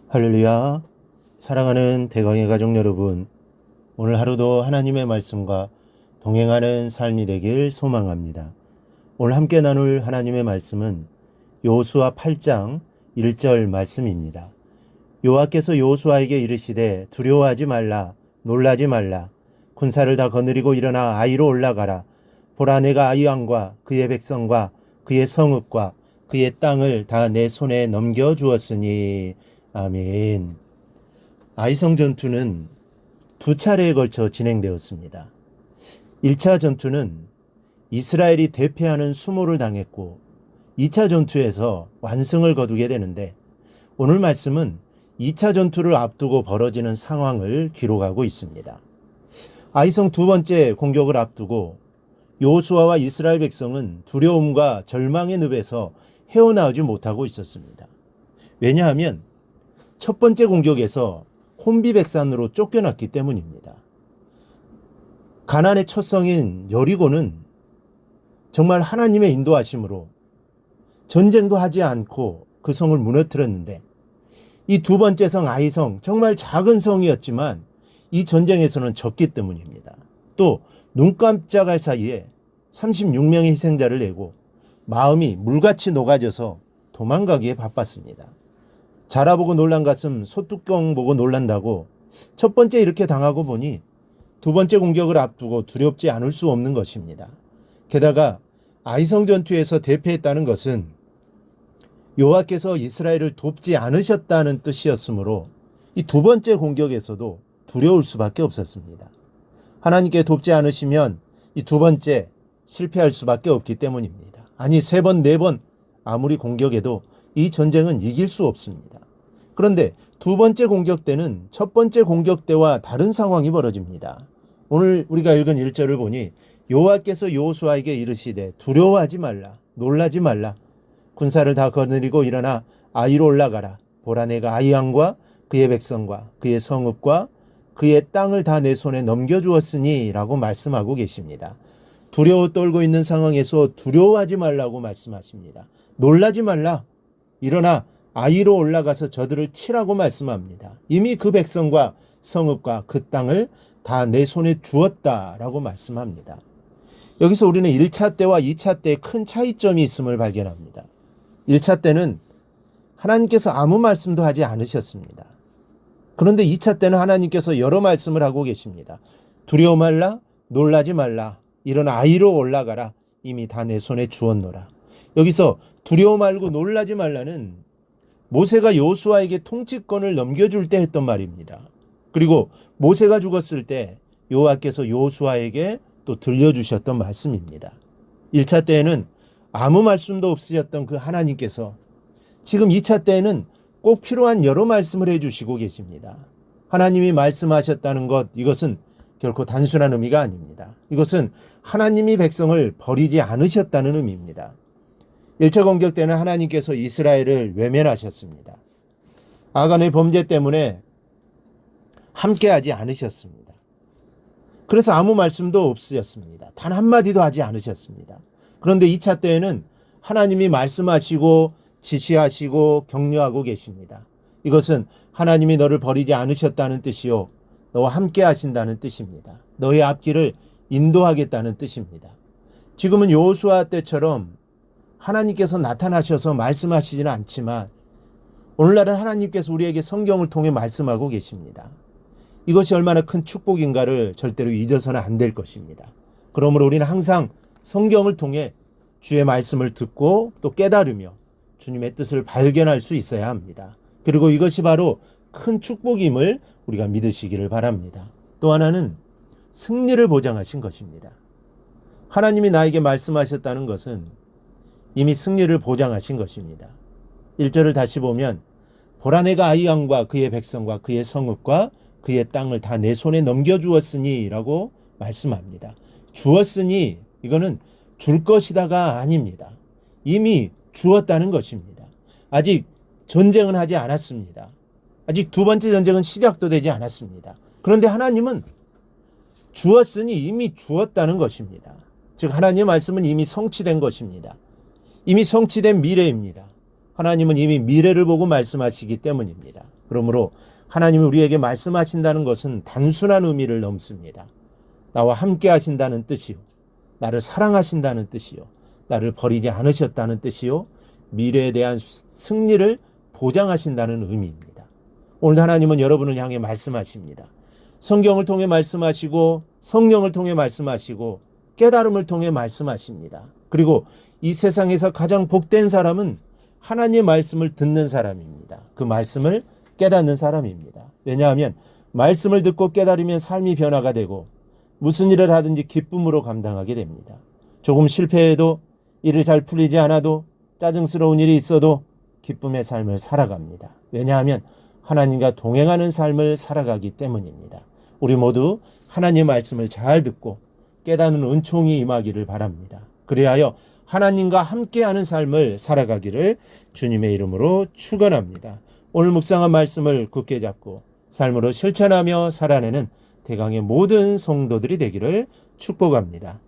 할렐루야. 사랑하는 대광의 가족 여러분, 오늘 하루도 하나님의 말씀과 동행하는 삶이 되길 소망합니다. 오늘 함께 나눌 하나님의 말씀은 여호수아 8장 1절 말씀입니다. 여호와께서 여호수아에게 이르시되 두려워하지 말라, 놀라지 말라. 군사를 다 거느리고 일어나 아이로 올라가라. 보라, 내가 아이 왕과 그의 백성과 그의 성읍과 그의 땅을 다 내 손에 넘겨주었으니. 아멘. 아이성 전투는 두 차례에 걸쳐 진행되었습니다. 1차 전투는 이스라엘이 대패하는 수모를 당했고 2차 전투에서 완승을 거두게 되는데, 오늘 말씀은 2차 전투를 앞두고 벌어지는 상황을 기록하고 있습니다. 아이성 두 번째 공격을 앞두고 여호수아와 이스라엘 백성은 두려움과 절망의 늪에서 헤어나오지 못하고 있었습니다. 왜냐하면 첫 번째 공격에서 혼비백산으로 쫓겨났기 때문입니다. 가나안의 첫 성인 여리고는 정말 하나님의 인도하심으로 전쟁도 하지 않고 그 성을 무너뜨렸는데, 이 두 번째 성 아이성, 정말 작은 성이었지만 이 전쟁에서는 졌기 때문입니다. 또 눈 깜짝할 사이에 36명의 희생자를 내고 마음이 물같이 녹아져서 도망가기에 바빴습니다. 자라보고 놀란 가슴 소뚜껑 보고 놀란다고 첫 번째 이렇게 당하고 보니 두 번째 공격을 앞두고 두렵지 않을 수 없는 것입니다. 게다가 아이성 전투에서 대패했다는 것은 여호와께서 이스라엘을 돕지 않으셨다는 뜻이었으므로 이 두 번째 공격에서도 두려울 수밖에 없었습니다. 하나님께 돕지 않으시면 이 두 번째 실패할 수밖에 없기 때문입니다. 아니, 세 번, 네 번 아무리 공격해도 이 전쟁은 이길 수 없습니다. 그런데 두 번째 공격 때는 첫 번째 공격 때와 다른 상황이 벌어집니다. 오늘 우리가 읽은 1절을 보니 여호와께서 여호수아에게 이르시되 두려워하지 말라, 놀라지 말라. 군사를 다 거느리고 일어나 아이로 올라가라. 보라, 내가 아이 왕과 그의 백성과 그의 성읍과 그의 땅을 다 내 손에 넘겨주었으니 라고 말씀하고 계십니다. 두려워 떨고 있는 상황에서 두려워하지 말라고 말씀하십니다. 놀라지 말라. 일어나 아이로 올라가서 저들을 치라고 말씀합니다. 이미 그 백성과 성읍과 그 땅을 다 내 손에 주었다라고 말씀합니다. 여기서 우리는 1차 때와 2차 때의 큰 차이점이 있음을 발견합니다. 1차 때는 하나님께서 아무 말씀도 하지 않으셨습니다. 그런데 2차 때는 하나님께서 여러 말씀을 하고 계십니다. 두려워 말라, 놀라지 말라, 일어나 아이로 올라가라, 이미 다 내 손에 주었노라. 여기서 두려워 말고 놀라지 말라는 모세가 여호수아에게 통치권을 넘겨줄 때 했던 말입니다. 그리고 모세가 죽었을 때 여호와께서 여호수아에게 또 들려주셨던 말씀입니다. 1차 때에는 아무 말씀도 없으셨던 그 하나님께서 지금 2차 때에는 꼭 필요한 여러 말씀을 해주시고 계십니다. 하나님이 말씀하셨다는 것, 이것은 결코 단순한 의미가 아닙니다. 이것은 하나님이 백성을 버리지 않으셨다는 의미입니다. 1차 공격 때는 하나님께서 이스라엘을 외면하셨습니다. 아간의 범죄 때문에 함께하지 않으셨습니다. 그래서 아무 말씀도 없으셨습니다. 단 한마디도 하지 않으셨습니다. 그런데 2차 때에는 하나님이 말씀하시고 지시하시고 격려하고 계십니다. 이것은 하나님이 너를 버리지 않으셨다는 뜻이요, 너와 함께 하신다는 뜻입니다. 너의 앞길을 인도하겠다는 뜻입니다. 지금은 여호수아 때처럼 하나님께서 나타나셔서 말씀하시지는 않지만 오늘날은 하나님께서 우리에게 성경을 통해 말씀하고 계십니다. 이것이 얼마나 큰 축복인가를 절대로 잊어서는 안 될 것입니다. 그러므로 우리는 항상 성경을 통해 주의 말씀을 듣고 또 깨달으며 주님의 뜻을 발견할 수 있어야 합니다. 그리고 이것이 바로 큰 축복임을 우리가 믿으시기를 바랍니다. 또 하나는 승리를 보장하신 것입니다. 하나님이 나에게 말씀하셨다는 것은 이미 승리를 보장하신 것입니다. 1절을 다시 보면 보라, 내가 아이 왕과 그의 백성과 그의 성읍과 그의 땅을 다 내 손에 넘겨주었으니 라고 말씀합니다. 주었으니, 이거는 줄 것이다가 아닙니다. 이미 주었다는 것입니다. 아직 전쟁은 하지 않았습니다. 아직 두 번째 전쟁은 시작도 되지 않았습니다. 그런데 하나님은 주었으니 이미 주었다는 것입니다. 즉 하나님의 말씀은 이미 성취된 것입니다. 이미 성취된 미래입니다. 하나님은 이미 미래를 보고 말씀하시기 때문입니다. 그러므로 하나님이 우리에게 말씀하신다는 것은 단순한 의미를 넘습니다. 나와 함께 하신다는 뜻이요, 나를 사랑하신다는 뜻이요, 나를 버리지 않으셨다는 뜻이요, 미래에 대한 승리를 보장하신다는 의미입니다. 오늘 하나님은 여러분을 향해 말씀하십니다. 성경을 통해 말씀하시고 성령을 통해 말씀하시고 깨달음을 통해 말씀하십니다. 그리고 이 세상에서 가장 복된 사람은 하나님의 말씀을 듣는 사람입니다. 그 말씀을 깨닫는 사람입니다. 왜냐하면 말씀을 듣고 깨달으면 삶이 변화가 되고 무슨 일을 하든지 기쁨으로 감당하게 됩니다. 조금 실패해도, 일을 잘 풀리지 않아도, 짜증스러운 일이 있어도 기쁨의 삶을 살아갑니다. 왜냐하면 하나님과 동행하는 삶을 살아가기 때문입니다. 우리 모두 하나님의 말씀을 잘 듣고 깨닫는 은총이 임하기를 바랍니다. 그리하여 하나님과 함께하는 삶을 살아가기를 주님의 이름으로 축원합니다. 오늘 묵상한 말씀을 굳게 잡고 삶으로 실천하며 살아내는 대강의 모든 성도들이 되기를 축복합니다.